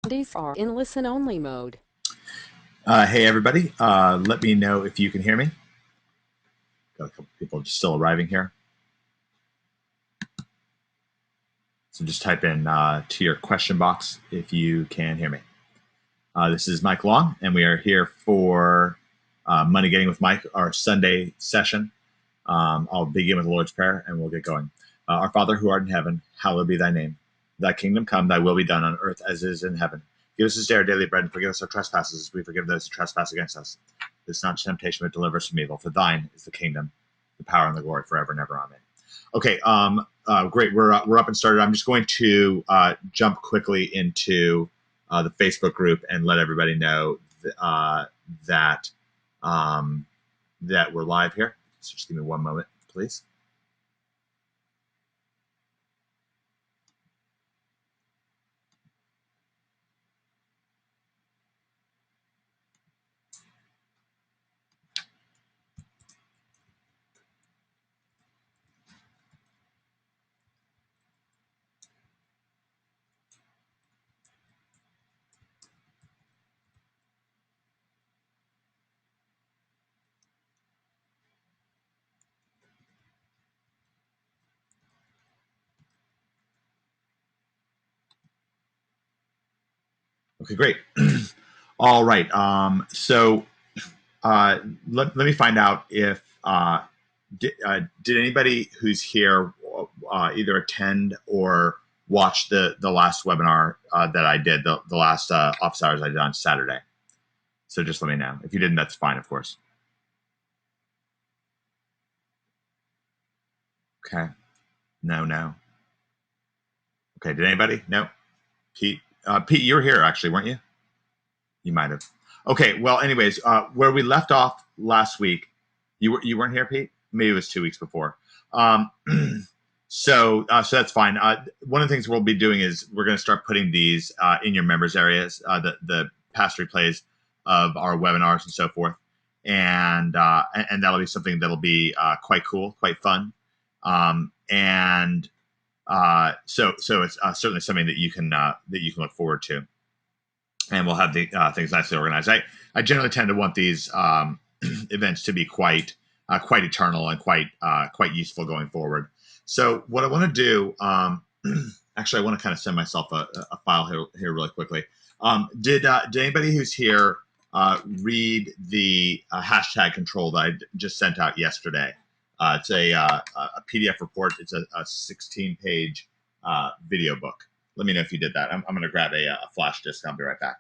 These are in listen-only mode. Hey, everybody. Let me know if you can hear me. Got a couple people still arriving here. So just type in to your question box if you can hear me. This is Mike Long, and we are here for Money Getting with Mike, our Sunday session. I'll begin with the Lord's Prayer, and we'll get going. Our Father, who art in heaven, hallowed be thy name. Thy kingdom come, thy will be done on earth as it is in heaven. Give us this day our daily bread, and forgive us our trespasses as we forgive those who trespass against us. This is not temptation, but deliver us from evil. For thine is the kingdom, the power, and the glory forever and ever. Amen. Okay, great. We're up and started. I'm just going to jump quickly into the Facebook group and let everybody know that that we're live here. So just give me one moment, please. Okay, great. All right. So let me find out if did anybody who's here either attend or watch the last webinar that I did, the last office hours I did on Saturday. So just let me know. If you didn't, that's fine, of course. Okay. No. Okay. Did anybody? No. Pete. Pete, you were here actually, weren't you? You might have. Okay. Well, anyways, where we left off last week, you weren't here, Pete. Maybe it was 2 weeks before. Um, so that's fine. One of the things we'll be doing is we're going to start putting these in your members areas, the past replays of our webinars and so forth, and that'll be something that'll be quite cool, quite fun, and so it's certainly something that you can look forward to, and we'll have the things nicely organized. I generally tend to want these events to be quite eternal and quite useful going forward. So what I want to do, actually, I want to kind of send myself a file here really quickly. Did anybody who's here read the hashtag control that I just sent out yesterday? It's a PDF report. It's a 16-page video book. Let me know if you did that. I'm going to grab a flash disk. I'll be right back.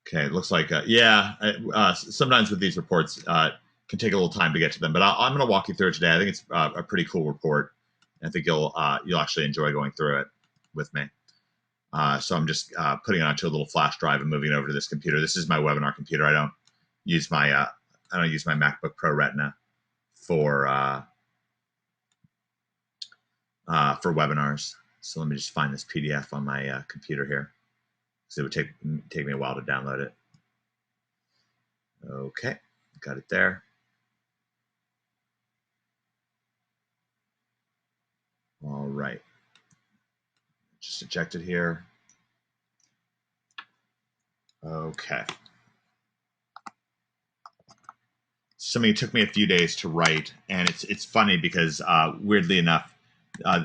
Okay, it looks like sometimes with these reports can take a little time to get to them, but I'm going to walk you through it today. I think it's a pretty cool report. I think you'll actually enjoy going through it with me. So I'm just putting it onto a little flash drive and moving it over to this computer. This is my webinar computer. I don't use my MacBook Pro Retina for webinars. So let me just find this PDF on my computer here. So it would take me a while to download it. Okay, got it there. All right. Just eject it here. Okay. Something took me a few days to write, and it's funny because weirdly enough,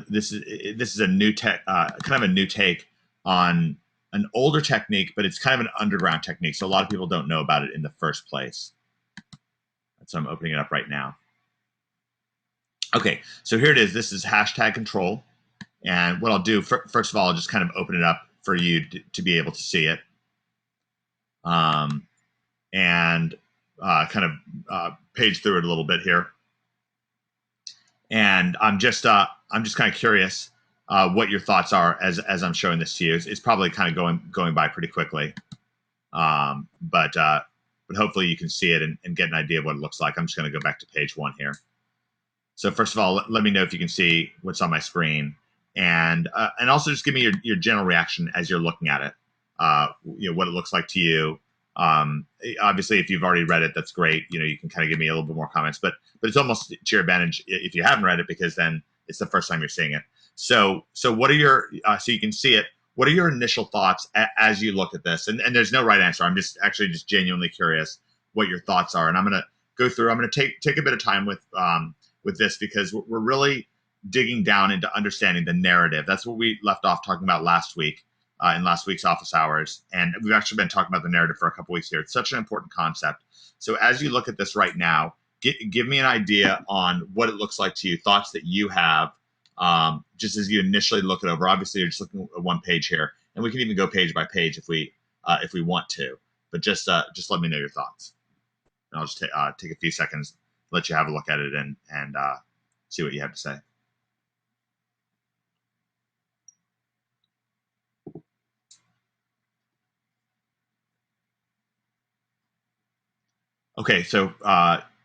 this is a new kind of a new take on an older technique, but it's kind of an underground technique, so a lot of people don't know about it in the first place. So I'm opening it up right now. Okay, so here it is. This is hashtag control, and what I'll do first of all, I'll just kind of open it up for you to be able to see it, and kind of page through it a little bit here. And I'm just kind of curious what your thoughts are as I'm showing this to you. It's probably kind of going by pretty quickly, but hopefully you can see it and get an idea of what it looks like. I'm just going to go back to page 1 here. So first of all, let me know if you can see what's on my screen, and also just give me your general reaction as you're looking at it. what it looks like to you. Obviously, if you've already read it, that's great. You can kind of give me a little bit more comments, but it's almost to your advantage if you haven't read it, because then it's the first time you're seeing it. So what are your so you can see it? What are your initial thoughts as you look at this? And there's no right answer. I'm just genuinely curious what your thoughts are, and I'm going to go through. I'm going to take a bit of time with this, because we're really digging down into understanding the narrative. That's what we left off talking about last week in last week's office hours, and we've actually been talking about the narrative for a couple weeks here. It's such an important concept. So as you look at this right now, give me an idea on what it looks like to you, thoughts that you have, just as you initially look it over. Obviously, you're just looking at one page here, and we can even go page by page if we want to. But just let me know your thoughts, and I'll just take a few seconds, let you have a look at it, and see what you have to say. Okay, so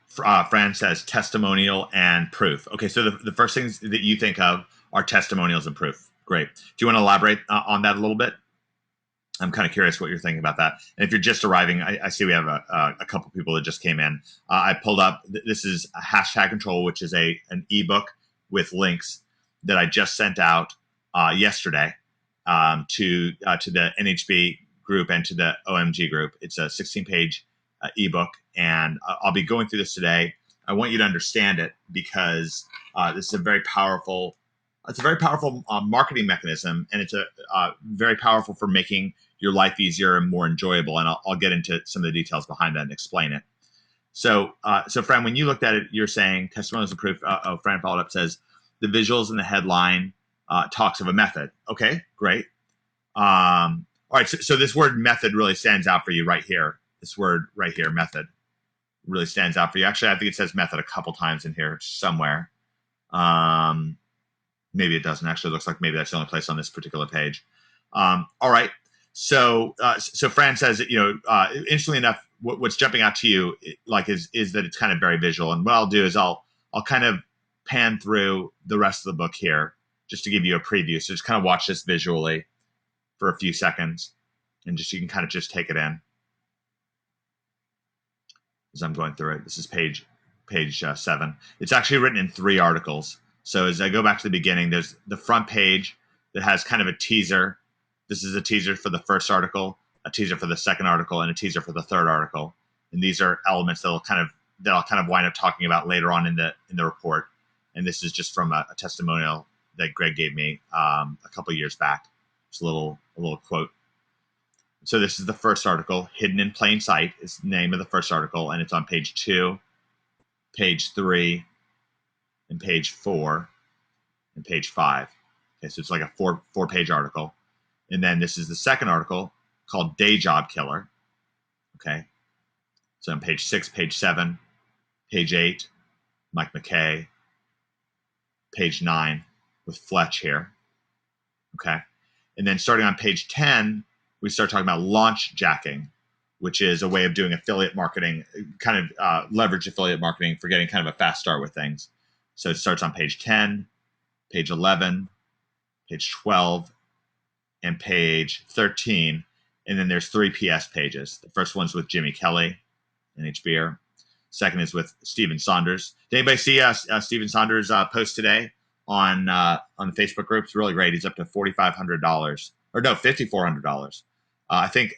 Fran says testimonial and proof. Okay, so the first things that you think of are testimonials and proof. Great. Do you want to elaborate on that a little bit? I'm kind of curious what you're thinking about that. And if you're just arriving, I see we have a couple people that just came in. I pulled up, this is a Hashtag Control, which is an ebook with links that I just sent out yesterday to the NHB group and to the OMG group. It's a 16-page ebook, and I'll be going through this today. I want you to understand it, because this is a very powerful marketing mechanism, and it's a very powerful for making your life easier and more enjoyable. And I'll get into some of the details behind that and explain it. So Fran, when you looked at it, you're saying testimonials and proof. Fran followed up, says the visuals in the headline talks of a method. Okay, great. All right, so this word method really stands out for you right here. This word right here, method, really stands out for you. Actually, I think it says method a couple times in here somewhere. Maybe it doesn't. Actually, it looks like maybe that's the only place on this particular page. All right. So Fran says that, interestingly enough, what's jumping out to you is that it's kind of very visual. And what I'll do is I'll kind of pan through the rest of the book here just to give you a preview. So just kind of watch this visually for a few seconds, and you can kind of just take it in as I'm going through it. This is page 7. It's actually written in 3 articles. So as I go back to the beginning, there's the front page that has kind of a teaser. This is a teaser for the first article, a teaser for the second article, and a teaser for the third article. And these are elements that I'll kind of wind up talking about later on in the report. And this is just from a testimonial that Greg gave me a couple years back. Just a little quote. So this is the first article, Hidden in Plain Sight is the name of the first article, and it's on page 2, page 3, and page 4, and page 5. Okay, so it's like a four-page article. And then this is the second article called Day Job Killer. Okay, so on page 6, page 7, page 8, Mike McKay, page 9 with Fletch here. Okay, and then starting on page 10, we start talking about launch jacking, which is a way of doing affiliate marketing, kind of leverage affiliate marketing for getting kind of a fast start with things. So it starts on page 10, page 11, page 12, and page 13. And then there's 3 PS pages. The first one's with Jimmy Kelly, NHBer. Second is with Stephen Saunders. Did anybody see Stephen Saunders' post today on the Facebook group? It's really great. He's up to $4,500, or no, $5,400. I think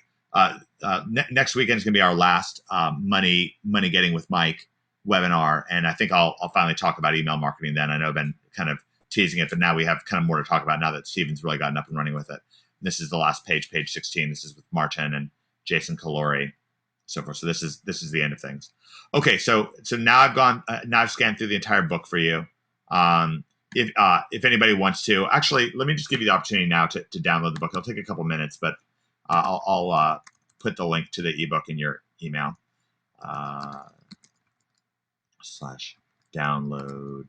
next weekend is going to be our last money getting with Mike webinar, and I think I'll finally talk about email marketing then. I know I've been kind of teasing it, but now we have kind of more to talk about now that Stephen's really gotten up and running with it. And this is the last page 16. This is with Martin and Jason Calori, so forth. So this is the end of things. Okay, so now I've scanned through the entire book for you. If anybody wants to, actually, let me just give you the opportunity now to download the book. It'll take a couple minutes, but I'll put the link to the ebook in your email. /download. Download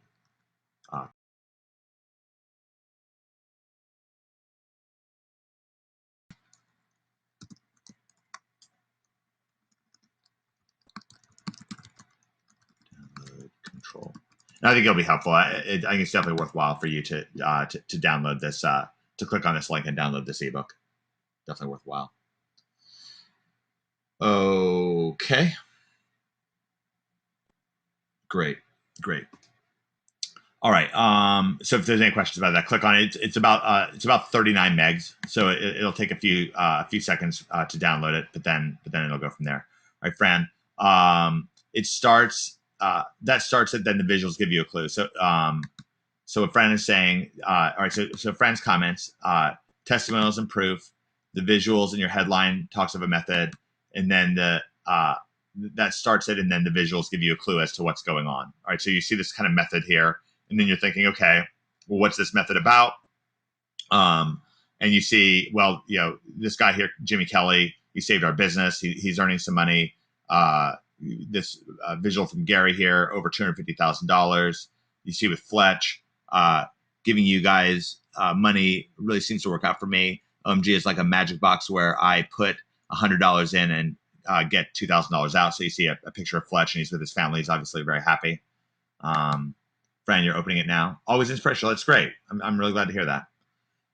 control. And I think it'll be helpful. I think it's definitely worthwhile for you to download this, to click on this link and download this ebook. definitely worthwhile. Okay. Great. All right. So if there's any questions about that, click on it. It's about 39 megs, so it'll take a few seconds to download it, but then it'll go from there. All right, Fran. It starts. That starts it. Then the visuals give you a clue. So what Fran is saying. All right. So Fran's comments. Testimonials and proof. The visuals in your headline talks of a method, and then that starts it, and then the visuals give you a clue as to what's going on. All right. So you see this kind of method here. And then you're thinking, okay, well, what's this method about? And you see, well, this guy here, Jimmy Kelly, he saved our business. He's earning some money. This visual from Gary here, over $250,000. You see with Fletch, giving you guys money really seems to work out for me. OMG is like a magic box where I put $100 in and get $2,000 out. So you see a picture of Fletch, and he's with his family. He's obviously very happy. Fran, you're opening it now. Always inspirational. That's great. I'm really glad to hear that.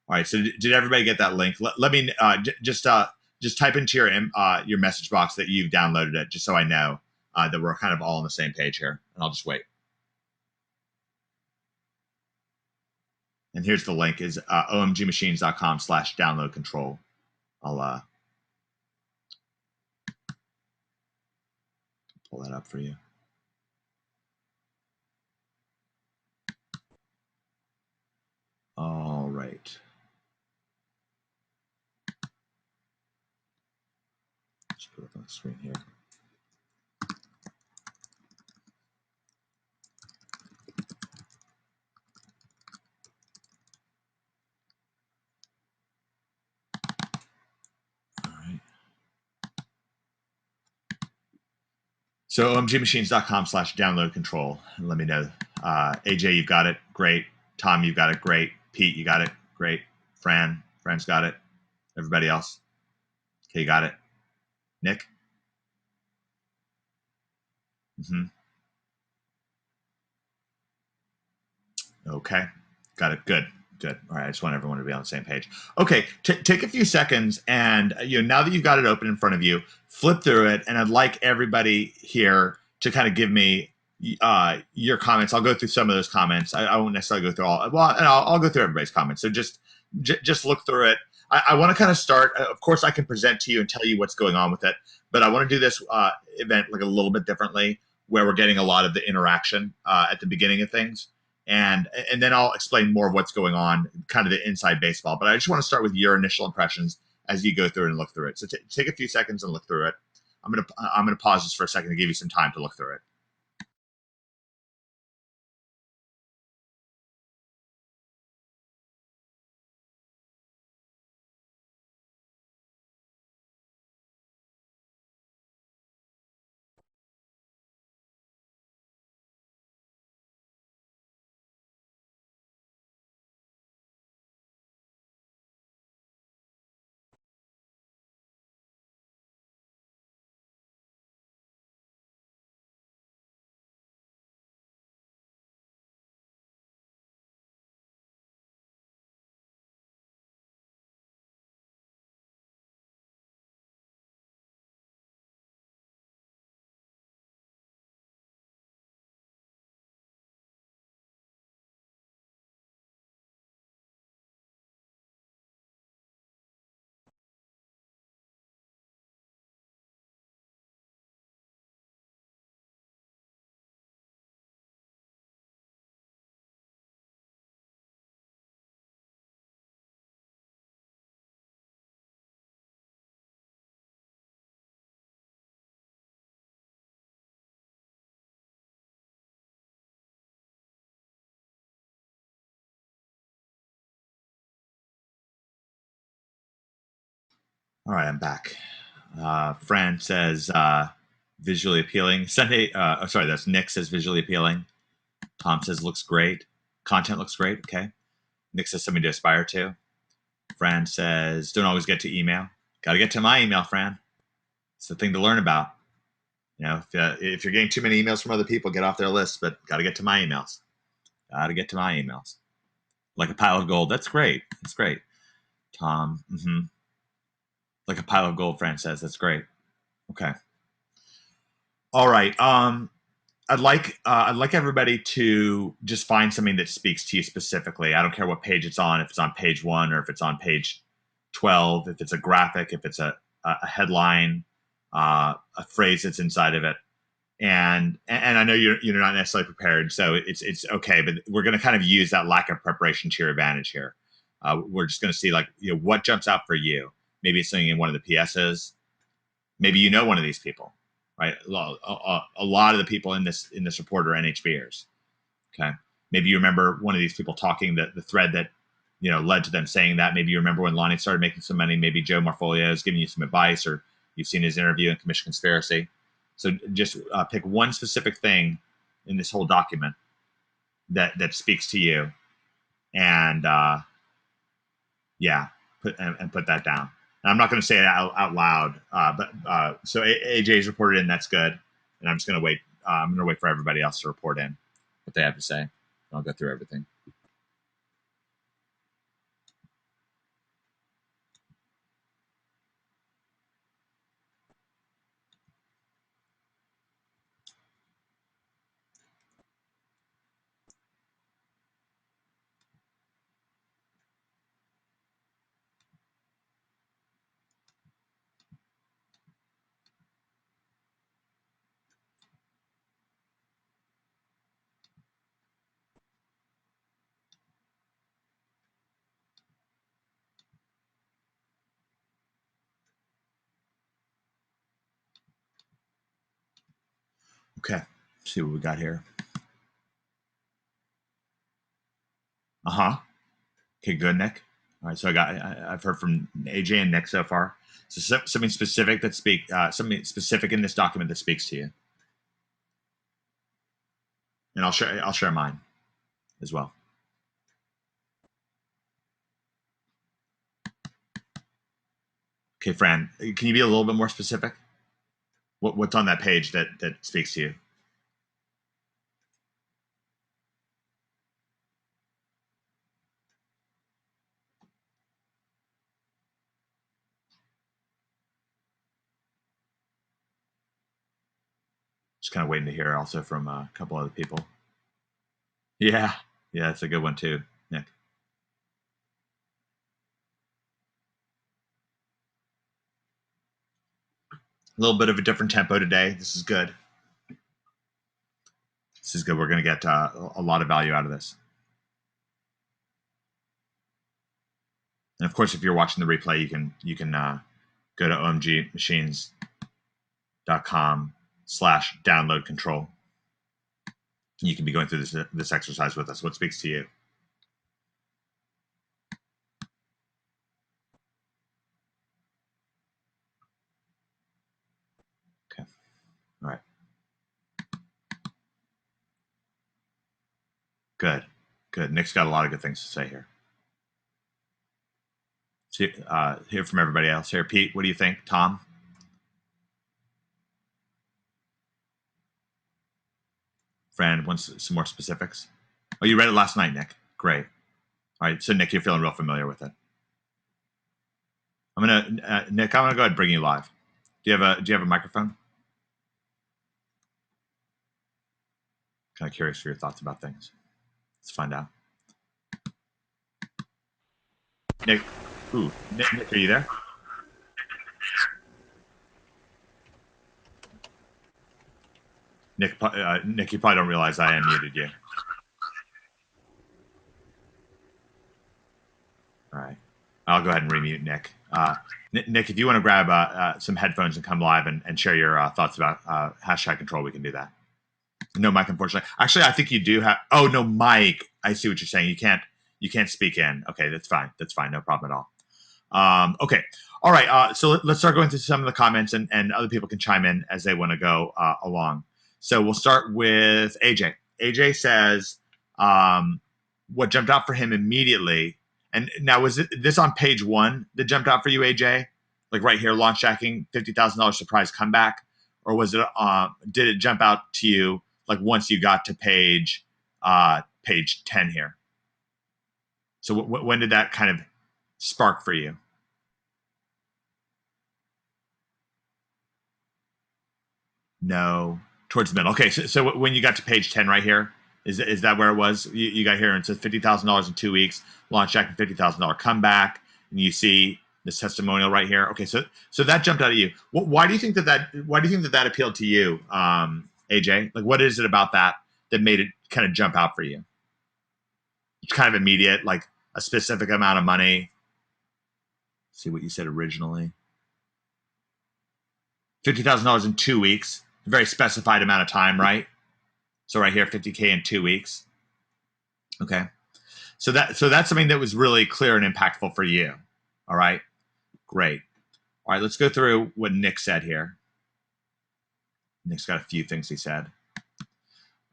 All right. So did everybody get that link? Let me just type into your message box that you've downloaded it, just so I know that we're kind of all on the same page here. And I'll just wait. And here's the link: is omgmachines.com/download control. I'll pull that up for you. All right. Just put it on the screen here. All right. So omgmachines.com/download control. And let me know. AJ, you've got it. Great. Tom, you've got it. Great. Pete, you got it. Great. Fran's got it. Everybody else? Okay, you got it. Nick? Mm-hmm. Okay. Got it. Good. All right. I just want everyone to be on the same page. Okay. Take a few seconds, and now that you've got it open in front of you, flip through it, and I'd like everybody here to kind of give me your comments. I'll go through some of those comments. I won't necessarily go through all. Well, and I'll go through everybody's comments. So just look through it. I want to kind of start. Of course, I can present to you and tell you what's going on with it, but I want to do this event like a little bit differently, where we're getting a lot of the interaction at the beginning of things. And then I'll explain more of what's going on, kind of the inside baseball. But I just want to start with your initial impressions as you go through it and look through it. So take a few seconds and look through it. I'm gonna pause this for a second to give you some time to look through it. All right, I'm back. Fran says visually appealing. Sunday, sorry, that's Nick says visually appealing. Tom says looks great. Content looks great. Okay. Nick says something to aspire to. Fran says don't always get to email. Got to get to my email, Fran. It's the thing to learn about. If you're getting too many emails from other people, get off their list. But got to get to my emails. Got to get to my emails. Like a pile of gold. That's great. That's great. Tom. Mm-hmm. Like a pile of gold, Fran says. That's great. Okay. All right. I'd like everybody to just find something that speaks to you specifically. I don't care what page it's on, if it's on page 1 or if it's on page 12, if it's a graphic, if it's a headline, a phrase that's inside of it. And I know you're not necessarily prepared, so it's okay. But we're going to kind of use that lack of preparation to your advantage here. We're just going to see, like, what jumps out for you. Maybe it's something in one of the PSs. Maybe you know one of these people, right? A lot of the people in this report are NHBers. Okay, maybe you remember one of these people talking, the thread that led to them saying that. Maybe you remember when Lonnie started making some money. Maybe Joe Marfolio is giving you some advice, or you've seen his interview in Commission Conspiracy. So just pick one specific thing in this whole document that speaks to you, and put that down. And I'm not going to say it out loud, but so AJ's reported in. That's good, and I'm just going to wait. I'm going to wait for everybody else to report in what they have to say. I'll go through everything. Okay, let's see what we got here. Okay, good, Nick. All right, so I've heard from AJ and Nick so far. So something specific something specific in this document that speaks to you, and I'll share mine as well. Okay, Fran, can you be a little bit more specific? What's on that page that speaks to you? Just kind of waiting to hear also from a couple other people. Yeah, that's a good one too, Nick. A little bit of a different tempo today. This is good. This is good. We're going to get a lot of value out of this. And of course, if you're watching the replay, you can go to omgmachines.com/download control. You can be going through this exercise with us. What speaks to you? Okay. All right. Good. Nick's got a lot of good things to say here. See, hear from everybody else here. Pete, what do you think? Tom? Fran wants some more specifics. Oh, you read it last night, Nick. Great. All right. So, Nick, you're feeling real familiar with it. Nick, I'm gonna go ahead and bring you live. Do you have a microphone? Kind of curious for your thoughts about things. Let's find out. Nick, Nick, are you there? Nick, you probably don't realize I unmuted you. All right. I'll go ahead and remute Nick. Nick, if you want to grab some headphones and come live and share your thoughts about hashtag control, we can do that. No mic, unfortunately. Actually, I think you do have. Oh, no mic. I see what you're saying. You can't speak in. Okay, that's fine. No problem at all. Okay. All right. So let's start going through some of the comments, and other people can chime in as they want to go along. So we'll start with AJ. AJ says what jumped out for him immediately. And now, was this on page 1 that jumped out for you, AJ? Like right here, launch jacking, $50,000 surprise comeback, or was it? Did it jump out to you like once you got to page 10 here? So when did that kind of spark for you? No, towards the middle. Okay, so when you got to page 10 right here, is that where it was? You got here and it says $50,000 in 2 weeks, launch Jack and $50,000 comeback, and you see this testimonial right here. Okay, so that jumped out at you. Why do you think that appealed to you, AJ? Like, what is it about that made it kind of jump out for you? It's kind of immediate, like a specific amount of money. Let's see what you said originally. $50,000 in 2 weeks, a very specified amount of time, right? So right here, 50K in 2 weeks. Okay. So that's something that was really clear and impactful for you. All right. Great. All right, let's go through what Nick said here. Nick's got a few things he said.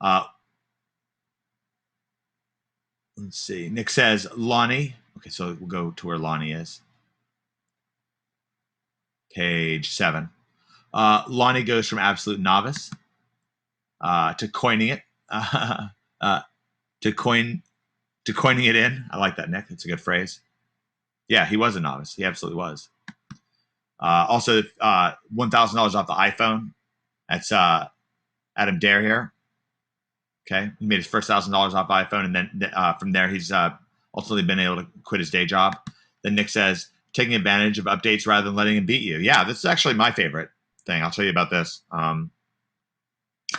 Let's see. Nick says, Lonnie. Okay, so we'll go to where Lonnie is. Page 7. Lonnie goes from absolute novice to coining it, to coining it in. I like that, Nick. It's a good phrase. Yeah, he was a novice. He absolutely was. Also, $1,000 off the iPhone. That's Adam Dare here. Okay, he made his first $1,000 off iPhone, and then from there, he's ultimately been able to quit his day job. Then Nick says, taking advantage of updates rather than letting him beat you. Yeah, this is actually my favorite thing. I'll tell you about this. I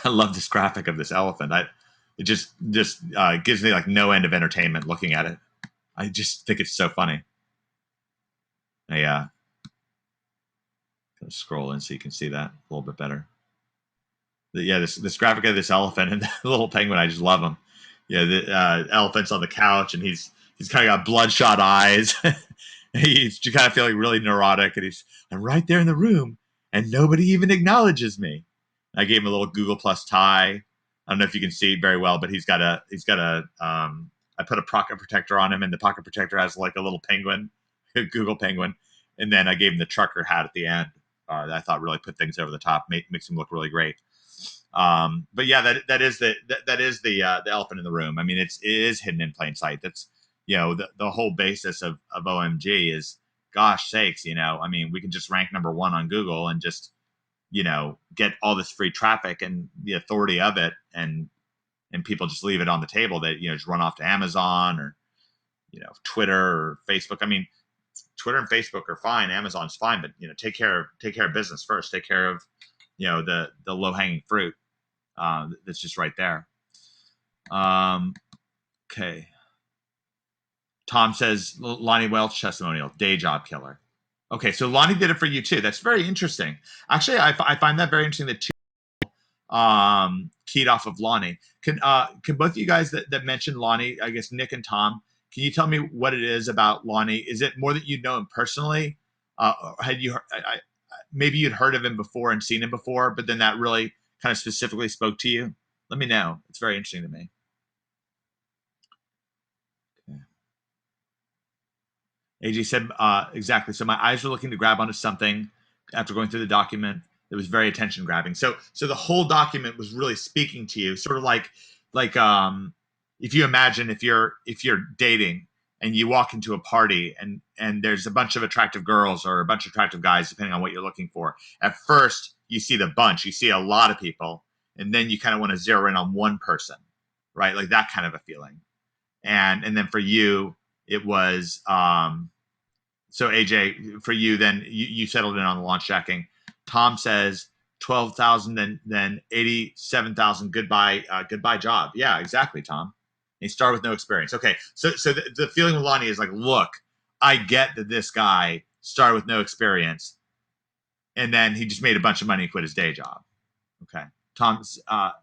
love this graphic of this elephant. It just gives me like no end of entertainment looking at it. I just think it's so funny. Gonna scroll in so you can see that a little bit better. This graphic of this elephant and the little penguin, I just love him. Yeah, the elephant's on the couch and he's kind of got bloodshot eyes. He's just kind of feeling really neurotic, and I'm right there in the room and nobody even acknowledges me. I gave him a little Google Plus tie. I don't know if you can see very well, but he's got a I put a pocket protector on him, and the pocket protector has like a little penguin, a Google penguin, and then I gave him the trucker hat at the end. That I thought really put things over the top, makes him look really great. But yeah, that is the elephant in the room. I mean, it is hidden in plain sight. That's the whole basis of OMG is, gosh sakes, I mean, we can just rank number 1 on Google and just get all this free traffic and the authority of it, and people just leave it on the table. That just run off to Amazon or Twitter or Facebook. I mean, Twitter and Facebook are fine, Amazon's fine, but take care of business first. Take care of the low hanging fruit that's just right there. Okay. Tom says Lonnie Welch testimonial, day job killer. Okay, so Lonnie did it for you too. That's very interesting. Actually, I find that very interesting that two keyed off of Lonnie. Can both of you guys that mentioned Lonnie, I guess Nick and Tom, can you tell me what it is about Lonnie? Is it more that you know him personally? Had you maybe you'd heard of him before and seen him before, but then that really kind of specifically spoke to you? Let me know. It's very interesting to me. AJ said, exactly. So my eyes were looking to grab onto something after going through the document that was very attention grabbing. So the whole document was really speaking to you, sort of like if you imagine if you're dating and you walk into a party and there's a bunch of attractive girls or a bunch of attractive guys, depending on what you're looking for. At first, you see the bunch, you see a lot of people, and then you kind of want to zero in on one person, right? Like that kind of a feeling. And then for you, it was so AJ, for you, then you settled in on the launch jacking. Tom says 12,000, then 87,000. Goodbye job. Yeah, exactly, Tom. And he started with no experience. Okay, so the feeling with Lonnie is like, look, I get that this guy started with no experience, and then he just made a bunch of money and quit his day job. Okay,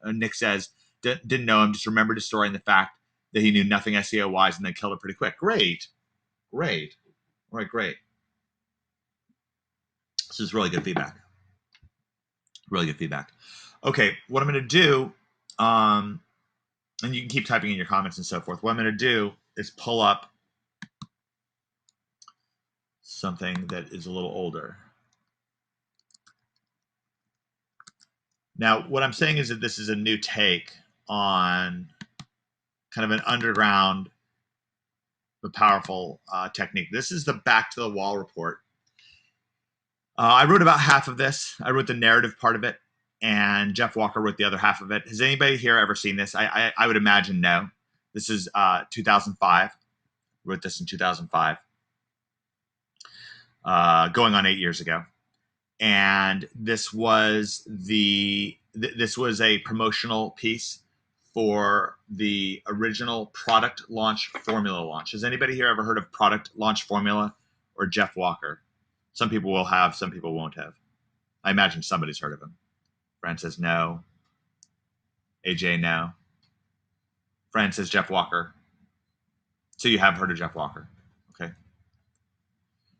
Nick says didn't know him, just remembered his story and the fact that he knew nothing SEO wise and then killed it pretty quick. Great. All right, great. This is really good feedback. Really good feedback. Okay, what I'm going to do, and you can keep typing in your comments and so forth. What I'm going to do is pull up something that is a little older. Now, what I'm saying is that this is a new take on kind of an underground but powerful technique. This is the Back to the Wall report. I wrote about half of this. I wrote the narrative part of it. and Jeff Walker wrote the other half of it. Has anybody here ever seen this? I would imagine no. This is 2005. Wrote this in 2005, going on 8 years ago. And this was this was a promotional piece for the original product launch formula launch. Has anybody here ever heard of product launch formula or Jeff Walker? Some people will have, some people won't have. I imagine somebody's heard of him. Fran says no. AJ, no. Fran says Jeff Walker. So you have heard of Jeff Walker. Okay.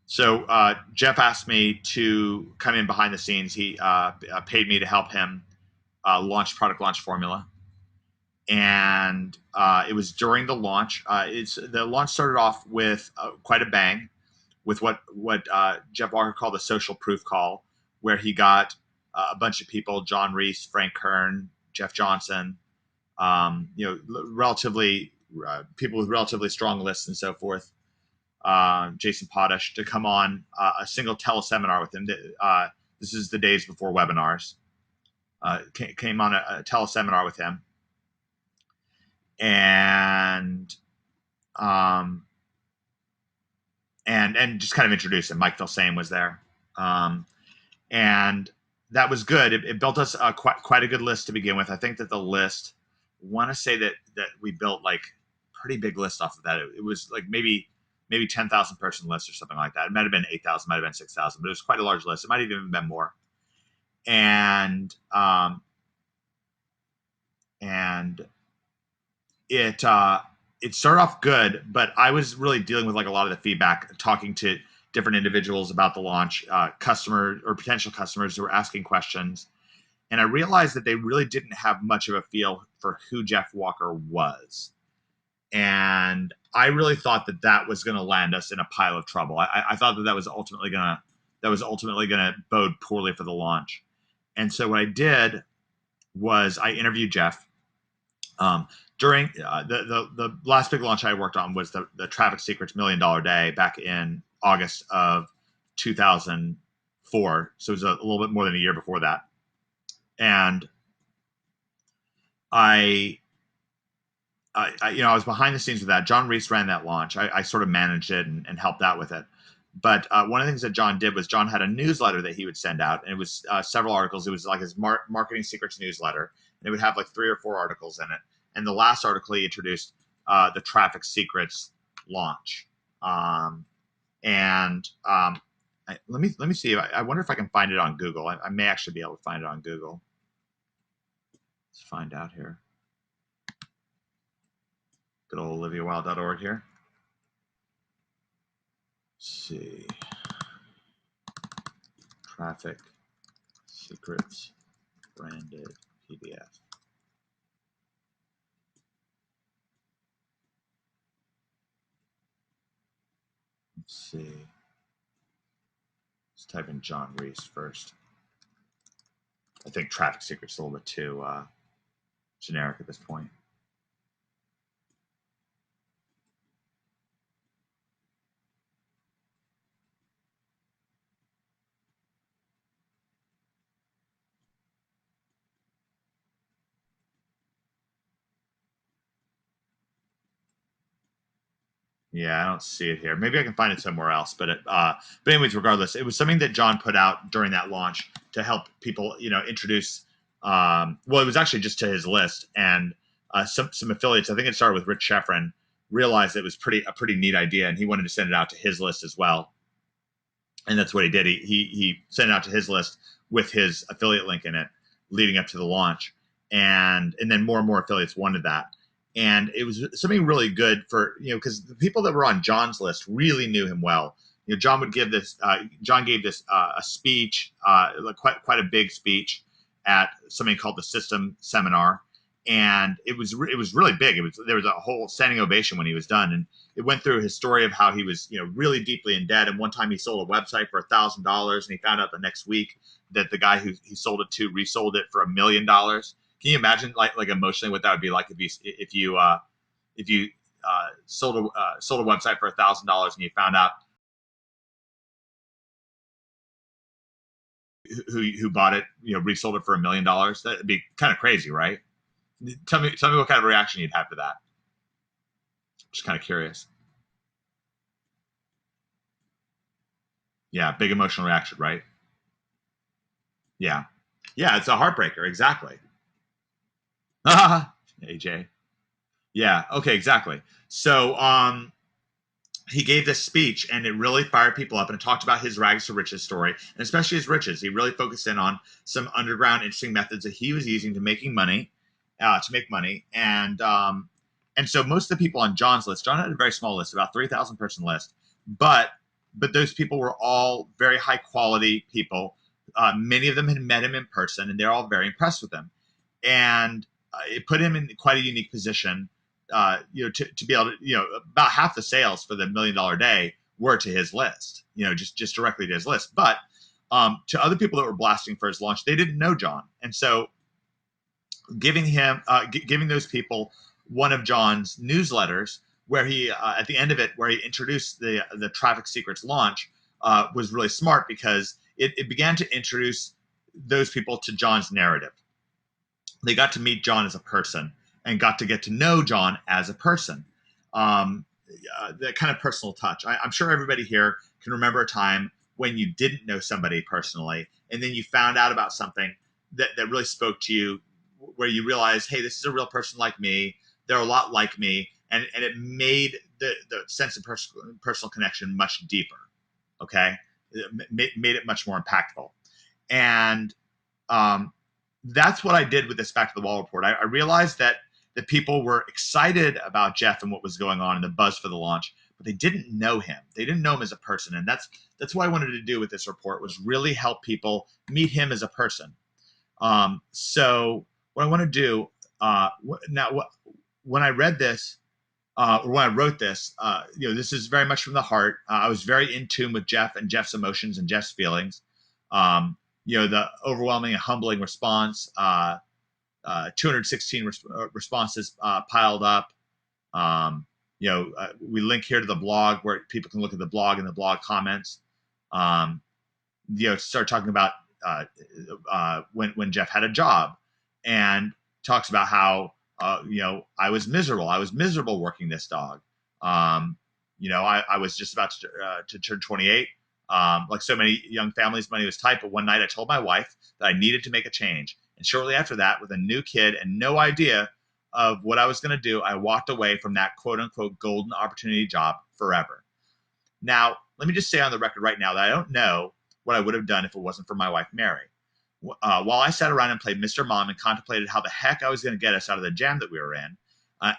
So Jeff asked me to come in behind the scenes. He paid me to help him launch product launch formula. And it was during the launch. The launch started off with quite a bang, with what Jeff Walker called a social proof call, where he got a bunch of people: John Reese, Frank Kern, Jeff Johnson, relatively people with relatively strong lists and so forth. Jason Potash to come on a single teleseminar with him. This is the days before webinars. Came on a teleseminar with him, and just kind of introduced him. Mike Filsaime was there, and that was good. It built us quite a good list to begin with. I think that the list, want to say that we built like pretty big list off of that. It was like maybe 10,000 person list or something like that. It might have been 8,000, might have been 6,000, but it was quite a large list. It might have even been more. And it started off good, but I was really dealing with like a lot of the feedback, talking to different individuals about the launch, customer or potential customers who were asking questions. And I realized that they really didn't have much of a feel for who Jeff Walker was. And I really thought that was going to land us in a pile of trouble. I thought that was ultimately going to bode poorly for the launch. And so what I did was I interviewed Jeff. During the last big launch I worked on was the Traffic Secrets $1 Million Day back in August of 2004. So it was a little bit more than a year before that. And I was behind the scenes with that. John Reese ran that launch. I sort of managed it and helped out with it. But one of the things that John did was John had a newsletter that he would send out, and it was several articles. It was like his marketing secrets newsletter, and it would have like 3 or 4 articles in it. And the last article he introduced the Traffic Secrets launch. Let me see. I wonder if I can find it on Google. I may actually be able to find it on Google. Let's find out here. Good old OliviaWilde.org here. Let's see. Traffic Secrets branded PDF. Let's see. Let's type in John Reese first. I think Traffic Secrets is a little bit too generic at this point. Yeah, I don't see it here. Maybe I can find it somewhere else. But anyways, regardless, it was something that John put out during that launch to help people, introduce. Well, it was actually just to his list and some affiliates. I think it started with Rich Sheffrin. Realized it was a pretty neat idea, and he wanted to send it out to his list as well. And that's what he did. He sent it out to his list with his affiliate link in it, leading up to the launch, and then more and more affiliates wanted that. And it was something really good for, because the people that were on John's list really knew him well. John would give this. John gave this a speech, quite a big speech at something called the System Seminar, and it was really big. There was a whole standing ovation when he was done, and it went through his story of how he was really deeply in debt. And one time he sold a website for $1,000, and he found out the next week that the guy who he sold it to resold it for $1 million. Can you imagine like emotionally what that would be like if you sold a website for $1,000 and you found out who bought it, resold it for $1 million. That'd be kind of crazy, right? Tell me what kind of reaction you'd have to that. Just kind of curious. Yeah, big emotional reaction, right? Yeah, yeah, it's a heartbreaker, exactly. AJ. Yeah, okay, exactly. So, he gave this speech and it really fired people up, and it talked about his rags to riches story, and especially his riches. He really focused in on some underground interesting methods that he was using to make money. And so most of the people on John's list, John had a very small list, about 3,000 person list, but those people were all very high quality people. Many of them had met him in person, and they're all very impressed with him. And it put him in quite a unique position, to be able to, about half the sales for the $1 million day were to his list, just directly to his list. But to other people that were blasting for his launch, they didn't know John. And so giving those people one of John's newsletters, where he, at the end of it, where he introduced the Traffic Secrets launch, was really smart, because it began to introduce those people to John's narrative. They got to meet John as a person and got to get to know John as a person. That kind of personal touch. I'm sure everybody here can remember a time when you didn't know somebody personally, and then you found out about something that really spoke to you, where you realized, hey, this is a real person like me. They're a lot like me. And it made the sense of personal connection much deeper. Okay. It made it much more impactful. And that's what I did with this Back to the Wall report. I realized that the people were excited about Jeff and what was going on and the buzz for the launch, but they didn't know him. They didn't know him as a person. And that's what I wanted to do with this report, was really help people meet him as a person. So what I want to do when I read this, or when I wrote this, this is very much from the heart. I was very in tune with Jeff and Jeff's emotions and Jeff's feelings. The overwhelming and humbling response, 216 responses piled up. We link here to the blog where people can look at the blog and the blog comments. Start talking about when Jeff had a job, and talks about how I was miserable. I was miserable working this dog. I was just about to turn 28. Like so many young families, money was tight. But one night I told my wife that I needed to make a change. And shortly after that, with a new kid and no idea of what I was going to do, I walked away from that quote unquote golden opportunity job forever. Now, let me just say on the record right now that I don't know what I would have done if it wasn't for my wife, Mary. While I sat around and played Mr. Mom and contemplated how the heck I was going to get us out of the jam that we were in,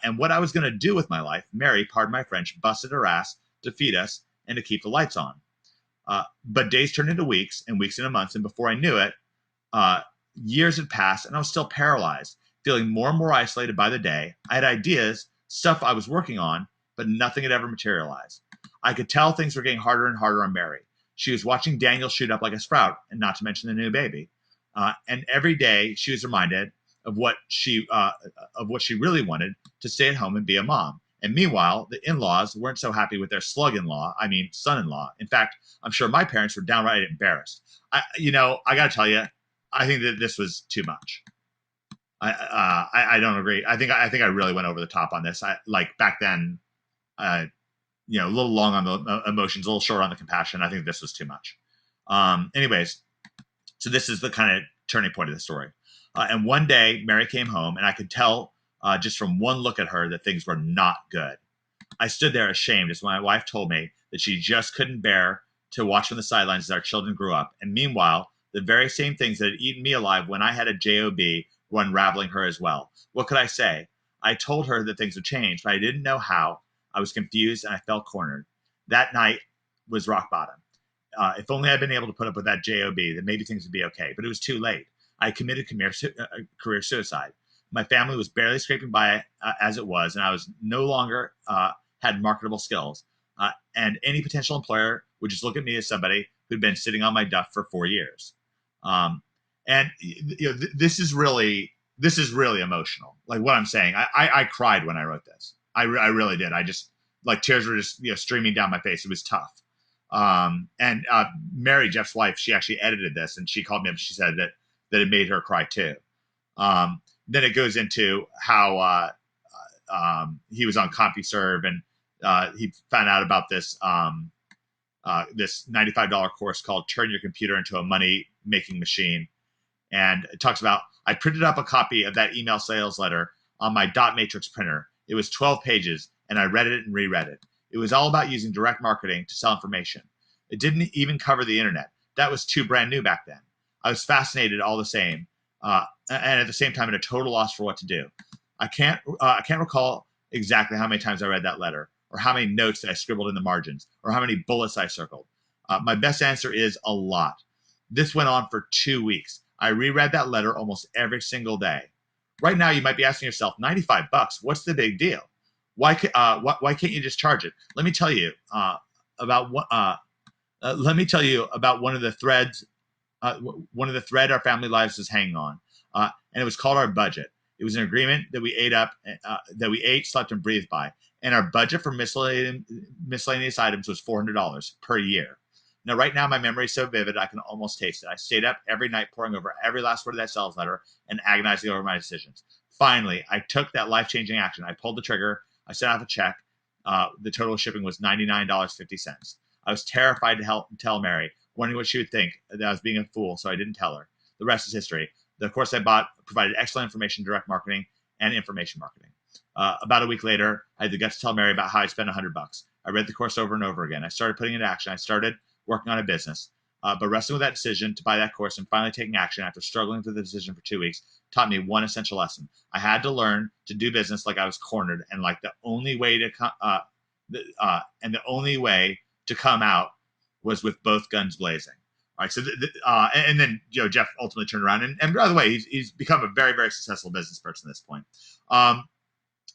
and what I was going to do with my life, Mary, pardon my French, busted her ass to feed us and to keep the lights on. But days turned into weeks, and weeks into months, and before I knew it, years had passed, and I was still paralyzed, feeling more and more isolated by the day. I had ideas, stuff I was working on, but nothing had ever materialized. I could tell things were getting harder and harder on Mary. She was watching Daniel shoot up like a sprout, and not to mention the new baby. And every day she was reminded of what she really wanted, to stay at home and be a mom. And meanwhile, the in-laws weren't so happy with their slug-in-law, son-in-law. In fact, I'm sure my parents were downright embarrassed. I got to tell you, I think that this was too much. I don't agree. I think I really went over the top on this. Like back then, a little long on the emotions, a little short on the compassion. I think this was too much. Anyways, so this is the kind of turning point of the story. And one day, Mary came home, and I could tell just from one look at her that things were not good. I stood there ashamed as my wife told me that she just couldn't bear to watch from the sidelines as our children grew up. And meanwhile, the very same things that had eaten me alive when I had a job were unraveling her as well. What could I say? I told her that things would change, but I didn't know how. I was confused, and I felt cornered. That night was rock bottom. If only I'd been able to put up with that job, then maybe things would be okay. But it was too late. I committed career suicide. My family was barely scraping by as it was, and I was no longer had marketable skills. And any potential employer would just look at me as somebody who'd been sitting on my duff for 4 years. And this is really emotional. Like what I'm saying, I cried when I wrote this. I really did. I just, like, tears were just streaming down my face. It was tough. And Mary, Jeff's wife, she actually edited this, and she called me up. And she said that it made her cry too. Then it goes into how he was on CompuServe, and he found out about this this $95 course called "Turn Your Computer into a Money Making Machine." And it talks about, I printed up a copy of that email sales letter on my dot matrix printer. It was 12 pages, and I read it and reread it. It was all about using direct marketing to sell information. It didn't even cover the internet. That was too brand new back then. I was fascinated all the same, and at the same time, at a total loss for what to do. I can't recall exactly how many times I read that letter, or how many notes that I scribbled in the margins, or how many bullets I circled. My best answer is a lot. This went on for 2 weeks. I reread that letter almost every single day. Right now, you might be asking yourself, $95, what's the big deal? Why can't you just charge it? Let me tell you about what. Let me tell you about one of the threads. One of the thread our family lives is hanging on, and it was called our budget. It was an agreement that we ate, slept, and breathed by. And our budget for miscellaneous items was $400 per year. Now, right now, my memory is so vivid, I can almost taste it. I stayed up every night poring over every last word of that sales letter and agonizing over my decisions. Finally, I took that life-changing action. I pulled the trigger. I sent out a check. The total shipping was $99.50. I was terrified to tell Mary, wondering what she would think that I was being a fool, so I didn't tell her. The rest is history. The course I bought provided excellent information, direct marketing, and information marketing. About a week later, I had the guts to tell Mary about how I spent $100. I read the course over and over again. I started putting it into action. I started working on a business. But wrestling with that decision to buy that course and finally taking action after struggling with the decision for 2 weeks taught me one essential lesson. I had to learn to do business like I was cornered, and like the only way to come out was with both guns blazing. All right, so and then Jeff ultimately turned around, and by the way, he's become a very, very successful business person at this point.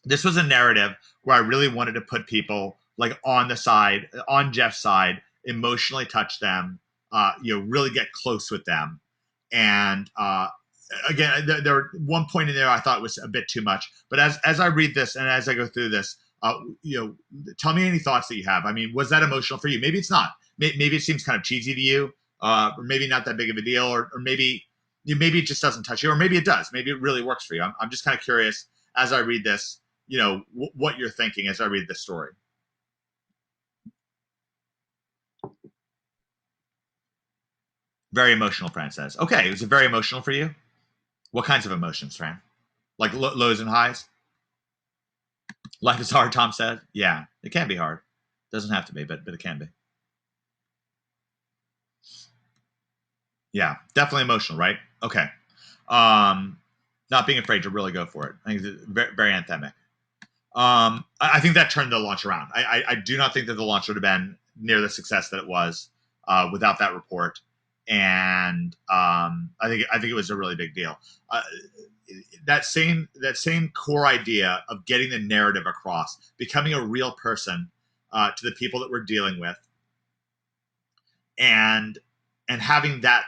This was a narrative where I really wanted to put people like on Jeff's side, emotionally touch them, really get close with them. And again, there were one point in there I thought was a bit too much. But as I read this and as I go through this, tell me any thoughts that you have. I mean, was that emotional for you? Maybe it's not. Maybe it seems kind of cheesy to you, or maybe not that big of a deal, or maybe it just doesn't touch you, or maybe it does. Maybe it really works for you. I'm just kind of curious as I read this, what you're thinking as I read this story. Very emotional, Fran says. Okay, was it very emotional for you? What kinds of emotions, Fran? Like lows and highs? Life is hard, Tom said. Yeah, it can be hard. Doesn't have to be, but it can be. Yeah, definitely emotional, right? Okay. Not being afraid to really go for it. I think it's very, very anthemic. I think that turned the launch around. I do not think that the launch would have been near the success that it was without that report. And I think it was a really big deal. That same core idea of getting the narrative across, becoming a real person to the people that we're dealing with, and having that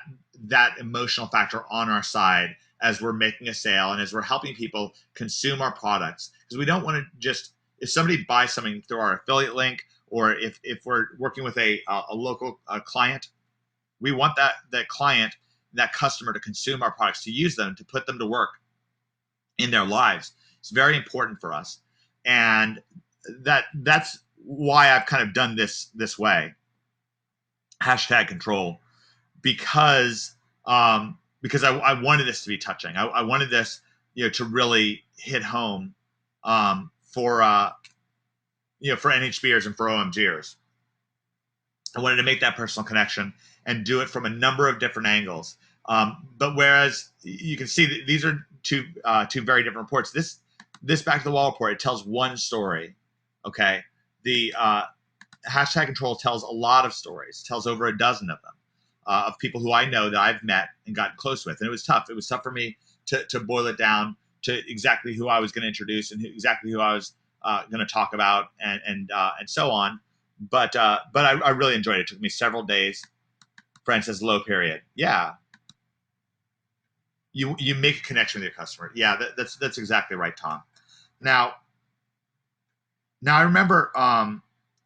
emotional factor on our side as we're making a sale and as we're helping people consume our products, because we don't want to just, if somebody buys something through our affiliate link, or if we're working with a local client, we want that client, that customer, to consume our products, to use them, to put them to work in their lives. It's very important for us, and that's why I've kind of done this way. #control, because I wanted this to be touching. I wanted this to really hit home for NHBers and for OMGers. I wanted to make that personal connection and do it from a number of different angles. But whereas you can see that these are two very different reports. This Back to the Wall report, it tells one story. Okay, the #control tells a lot of stories. It tells over a dozen of them, of people who I know that I've met and gotten close with. And it was tough. It was tough for me to boil it down to exactly who I was going to introduce and exactly who I was going to talk about and so on. But I really enjoyed it. It took me several days. Fran says low period. Yeah. You make a connection with your customer. Yeah, that's exactly right, Tom. Now I remember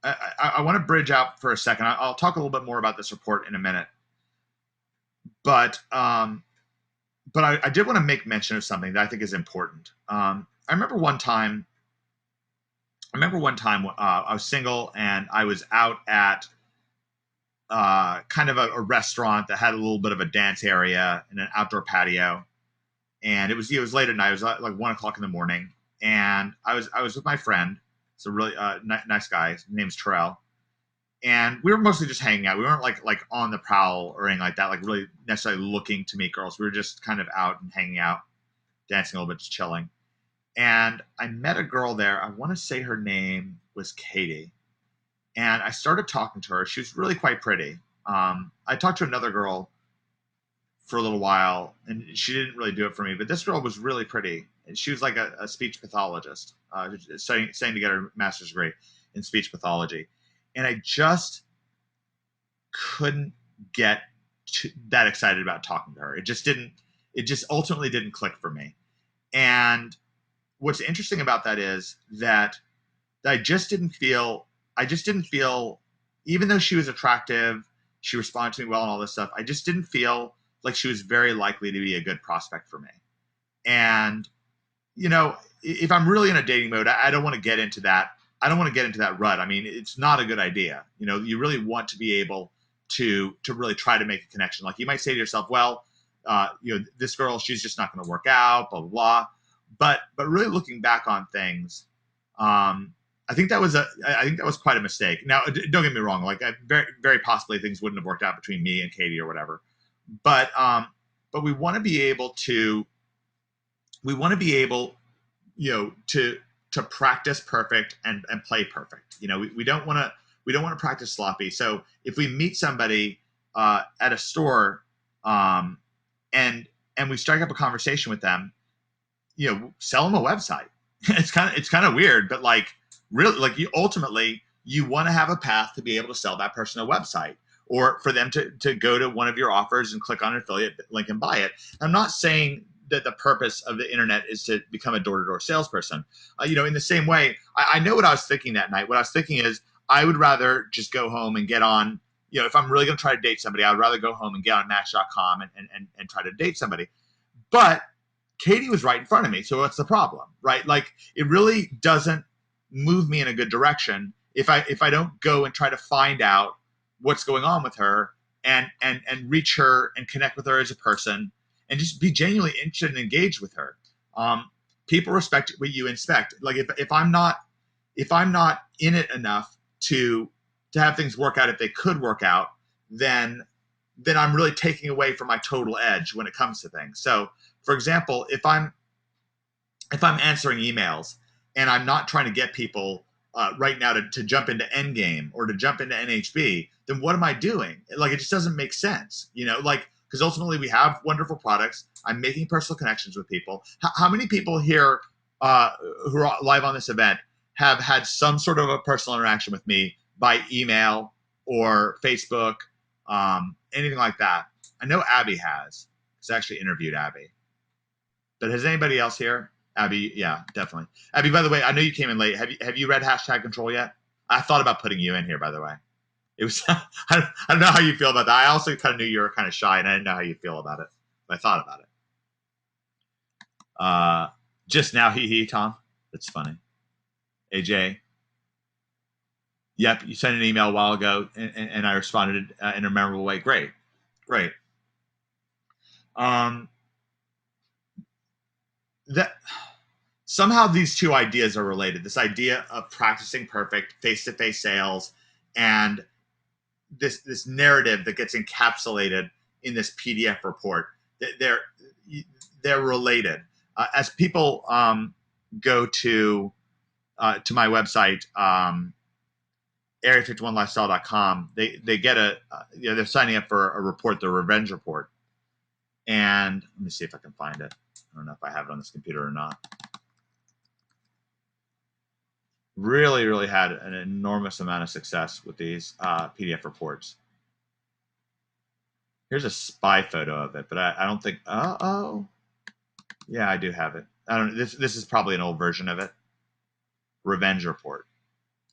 I want to bridge out for a second. I'll talk a little bit more about this report in a minute, but I did want to make mention of something that I think is important. I remember one time. I was single and I was out at kind of a restaurant that had a little bit of a dance area and an outdoor patio, and it was late at night. It was like 1 o'clock in the morning, and I was with my friend. It's a really nice guy. His name's Terrell, and we were mostly just hanging out. We weren't like on the prowl or anything like that, like really necessarily looking to meet girls. We were just kind of out and hanging out, dancing a little bit, just chilling. And I met a girl there. I want to say her name was Katie, and I started talking to her. She was really quite pretty. I talked to another girl for a little while, and she didn't really do it for me. But this girl was really pretty. She was like a speech pathologist, studying to get her master's degree in speech pathology, and I just couldn't get that excited about talking to her. It just didn't. It just ultimately didn't click for me. And what's interesting about that is that I just didn't feel. I just didn't feel, even though she was attractive, she responded to me well and all this stuff. I just didn't feel like she was very likely to be a good prospect for me. And if I'm really in a dating mode, I don't want to get into that. I don't want to get into that rut. I mean, it's not a good idea. You really want to be able to really try to make a connection. Like you might say to yourself, well, this girl, she's just not going to work out, blah, blah, blah. But really looking back on things, I think that was quite a mistake. Now, don't get me wrong. Like, very, very possibly things wouldn't have worked out between me and Katie or whatever. But we want to be able to, to practice perfect and play perfect. We don't want to practice sloppy. So if we meet somebody at a store, and we strike up a conversation with them, sell them a website. It's kind of weird, but like really, like ultimately you want to have a path to be able to sell that person a website, or for them to go to one of your offers and click on an affiliate link and buy it. I'm not saying that the purpose of the internet is to become a door-to-door salesperson. In the same way, I know what I was thinking that night. What I was thinking is I would rather just go home and get on, if I'm really going to try to date somebody, I would rather go home and get on Match.com and try to date somebody. But Katie was right in front of me. So what's the problem, right? Like, it really doesn't move me in a good direction if I don't go and try to find out what's going on with her and reach her and connect with her as a person and just be genuinely interested and engaged with her. People respect what you inspect. Like if I'm not in it enough to have things work out, if they could work out, then I'm really taking away from my total edge when it comes to things. So, for example, if I'm answering emails and I'm not trying to get people right now to jump into Endgame or to jump into NHB, then what am I doing? Like, it just doesn't make sense, because ultimately we have wonderful products. I'm making personal connections with people. How many people here who are live on this event have had some sort of a personal interaction with me by email or Facebook, anything like that? I know Abby has, because I actually interviewed Abby. But has anybody else here? Abby, yeah, definitely. Abby, by the way, I know you came in late. Have you read Hashtag Control yet? I thought about putting you in here, by the way. It was I don't know how you feel about that. I also kind of knew you were kind of shy, and I didn't know how you feel about it. But I thought about it. Just now, Tom. That's funny. AJ. Yep, you sent an email a while ago, and I responded in a memorable way. Great. That somehow these two ideas are related. This idea of practicing perfect face-to-face sales and this narrative that gets encapsulated in this PDF report. They're related. As people go to my website, area51lifestyle.com, they get they're signing up for a report, the Revenge Report. And let me see if I can find it. I don't know if I have it on this computer or not. Really, really had an enormous amount of success with these PDF reports. Here's a spy photo of it, but I don't think. Oh, yeah, I do have it. I don't. This is probably an old version of it. Revenge Report.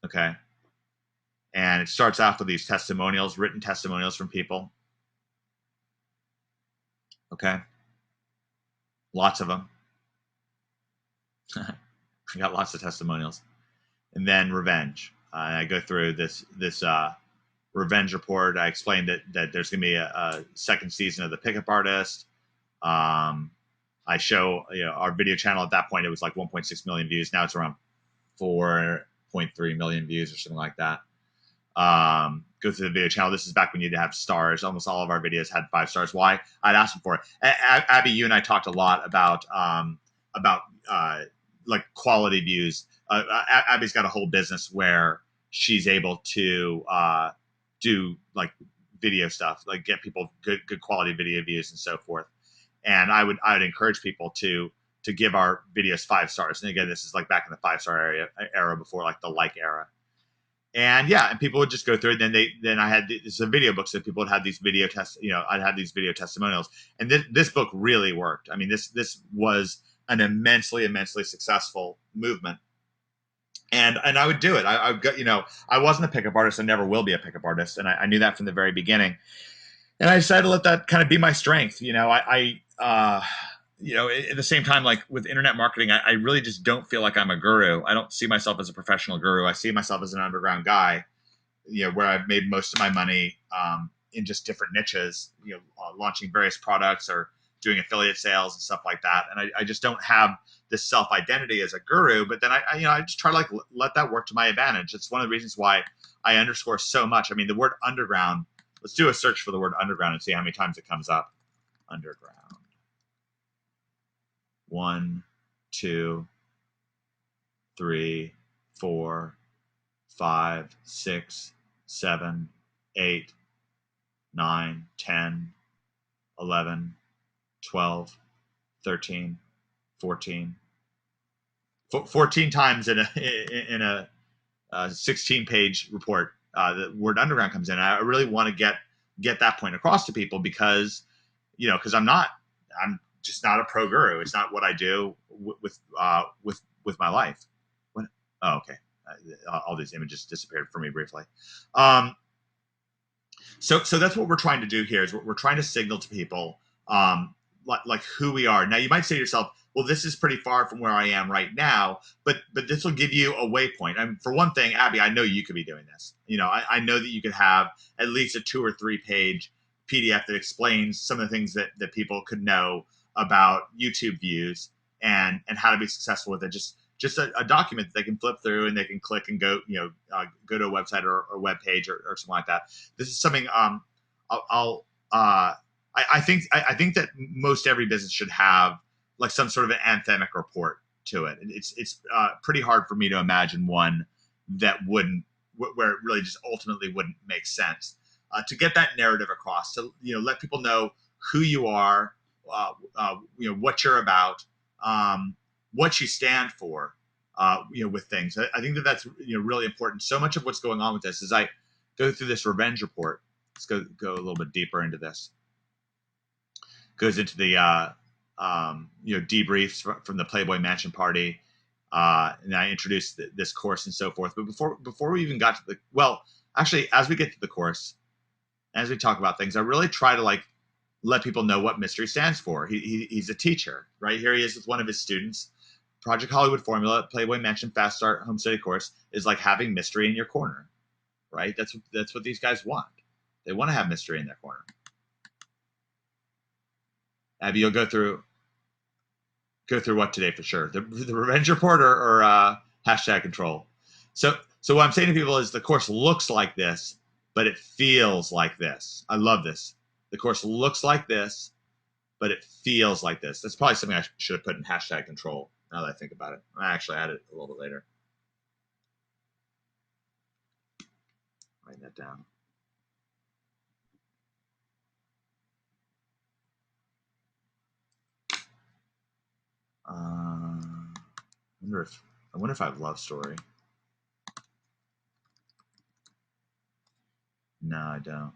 Okay. And it starts off with these testimonials, written testimonials from people. Okay. Lots of them. I got lots of testimonials. And then revenge. I go through this revenge report. I explained that there's going to be a second season of The Pickup Artist. I show our video channel at that point. It was like 1.6 million views. Now it's around 4.3 million views or something like that. Go through the video channel. This is back when you had to have stars. Almost all of our videos had 5 stars. Why? I'd ask them for it. Abby, you and I talked a lot about like quality views. Abby's got a whole business where she's able to do like video stuff, like get people good quality video views and so forth. And I would encourage people to give our videos 5 stars. And again, this is like back in the 5-star era before like the like era. And yeah, and people would just go through it. Then I had this a video book, so people would have these video tests. I'd have these video testimonials, and this book really worked. I mean, this was an immensely successful movement, and I would do it. I got I wasn't a pickup artist. I never will be a pickup artist, and I knew that from the very beginning. And I decided to let that kind of be my strength. At the same time, like with internet marketing, I really just don't feel like I'm a guru. I don't see myself as a professional guru. I see myself as an underground guy, where I've made most of my money in just different niches, launching various products or doing affiliate sales and stuff like that. And I just don't have this self-identity as a guru, but then I just try to like let that work to my advantage. It's one of the reasons why I underscore so much. I mean, the word underground, let's do a search for the word underground and see how many times it comes up. Underground. 1, 2, 3, 4, 5, 6, 7, 8, 9, 10, 11, 12, 13, 14. 14 times in a 16-page report, the word underground comes in. I really want to get that point across to people because I'm just not a pro guru. It's not what I do with my life. What? Oh, okay. All these images disappeared for me briefly. So that's what we're trying to do here. Is we're trying to signal to people like who we are. Now you might say to yourself, well, this is pretty far from where I am right now, but this will give you a waypoint. I mean, for one thing, Abby, I know you could be doing this. I know that you could have at least a 2 or 3 page PDF that explains some of the things that people could know about YouTube views and how to be successful with it. Just a document that they can flip through and they can click and go go to a website or a web page or something like that. This is something I think that most every business should have like some sort of an anthemic report to it. It's pretty hard for me to imagine one that wouldn't, where it really just ultimately wouldn't make sense. To get that narrative across, to let people know who you are, what you're about, what you stand for, with things. I think that's really important. So much of what's going on with this is I go through this revenge report. Let's go a little bit deeper into this. Goes into the debriefs from the Playboy Mansion party, and I introduced this course and so forth. But before we even got to actually, as we get to the course, as we talk about things, I really try to let people know what Mystery stands for. He's a teacher, right? Here he is with one of his students. Project Hollywood Formula, Playboy Mansion Fast Start Home Study course is like having mystery in your corner, right? That's what these guys want. They want to have mystery in their corner. Abby, you'll go through what today for sure? The revenge report or hashtag control. So what I'm saying to people is the course looks like this, but it feels like this. I love this. The course looks like this, but it feels like this. That's probably something I should have put in hashtag control now that I think about it. I actually added it a little bit later. Write that down. I wonder if I have Love Story. No, I don't.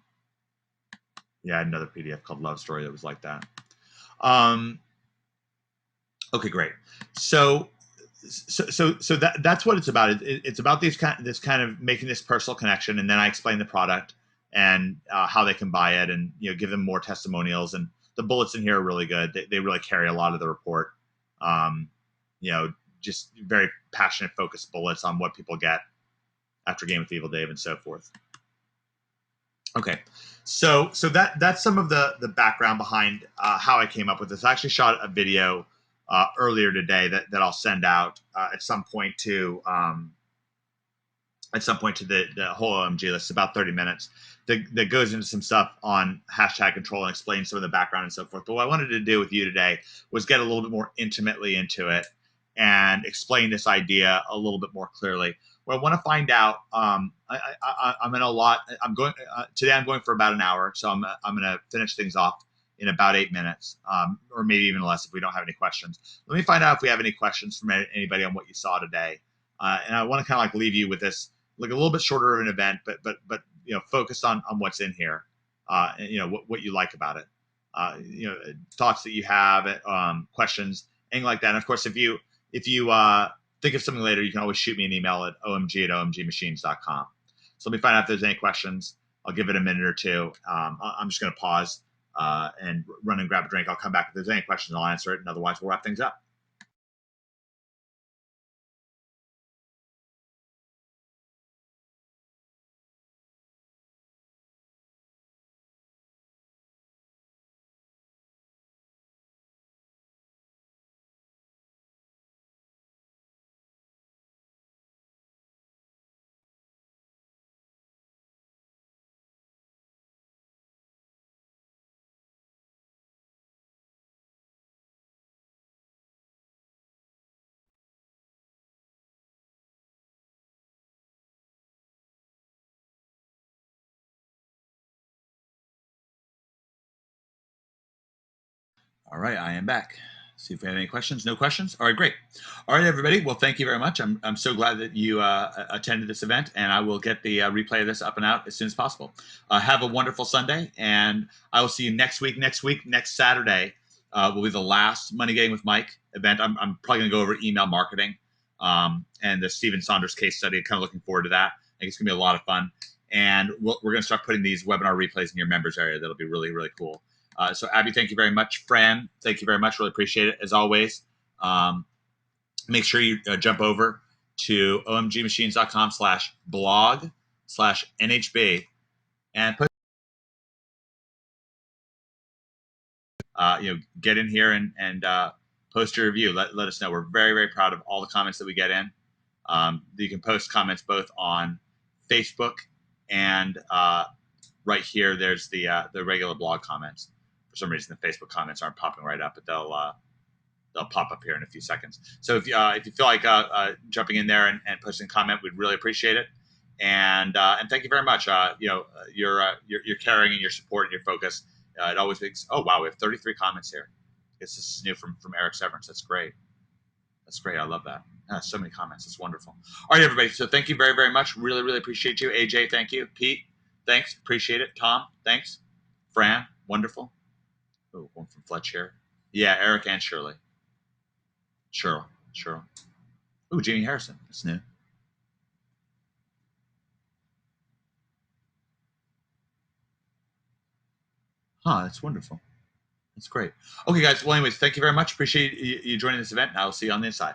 Yeah, I had another PDF called Love Story that was like that. Okay, great. So so that's what it's about. It's about this kind of making this personal connection, and then I explain the product and how they can buy it, and give them more testimonials. And the bullets in here are really good. They really carry a lot of the report. Um, just very passionate, focused bullets on what people get after Game with Evil Dave and so forth. Okay, so that's some of the background behind how I came up with this. I actually shot a video earlier today that I'll send out at some point to the whole OMG list, about 30 minutes, that goes into some stuff on hashtag control and explains some of the background and so forth. But what I wanted to do with you today was get a little bit more intimately into it and explain this idea a little bit more clearly. What I want to find out, I'm in a lot. I'm going today. I'm going for about an hour, so I'm going to finish things off in about 8 minutes, or maybe even less if we don't have any questions. Let me find out if we have any questions from anybody on what you saw today, and I want to kind of like leave you with this, like a little bit shorter of an event, but focused on what's in here, and what you like about it, thoughts that you have, questions, anything like that. And of course, if you think of something later, you can always shoot me an email at omg@omgmachines.com. So let me find out if there's any questions. I'll give it a minute or two. I'm just going to pause and run and grab a drink. I'll come back if there's any questions. I'll answer it, and otherwise we'll wrap things up. All right, I am back. See if we have any questions. No questions? All right, great. All right, everybody. Well, thank you very much. I'm so glad that you attended this event, and I will get the replay of this up and out as soon as possible. Have a wonderful Sunday, and I will see you next week. Next Saturday will be the last Money Getting with Mike event. I'm probably going to go over email marketing and the Stephen Saunders case study. Kind of looking forward to that. I think it's going to be a lot of fun. And we're going to start putting these webinar replays in your members area. That'll be really, really cool. So Abby, thank you very much. Fran, thank you very much. Really appreciate it. As always, make sure you jump over to omgmachines.com/blog/NHB and put, get in here and post your review. Let us know. We're very, very proud of all the comments that we get in. You can post comments both on Facebook and right here. There's the regular blog comments. For some reason, the Facebook comments aren't popping right up, but they'll pop up here in a few seconds. So if you feel like jumping in there and posting a comment, we'd really appreciate it. And thank you very much. Your caring and your support and your focus. It always makes. Oh wow, we have 33 comments here. I guess this is new from Eric Severance. That's great. That's great. I love that. So many comments. It's wonderful. All right, everybody. So thank you very, very much. Really, really appreciate you. AJ, thank you. Pete, thanks. Appreciate it. Tom, thanks. Fran, wonderful. Oh, one from Fletch here. Yeah, Eric and Shirley. Cheryl. Oh, Jamie Harrison. That's new. Huh, that's wonderful. That's great. Okay, guys. Well, anyways, thank you very much. Appreciate you joining this event, and I'll see you on the inside.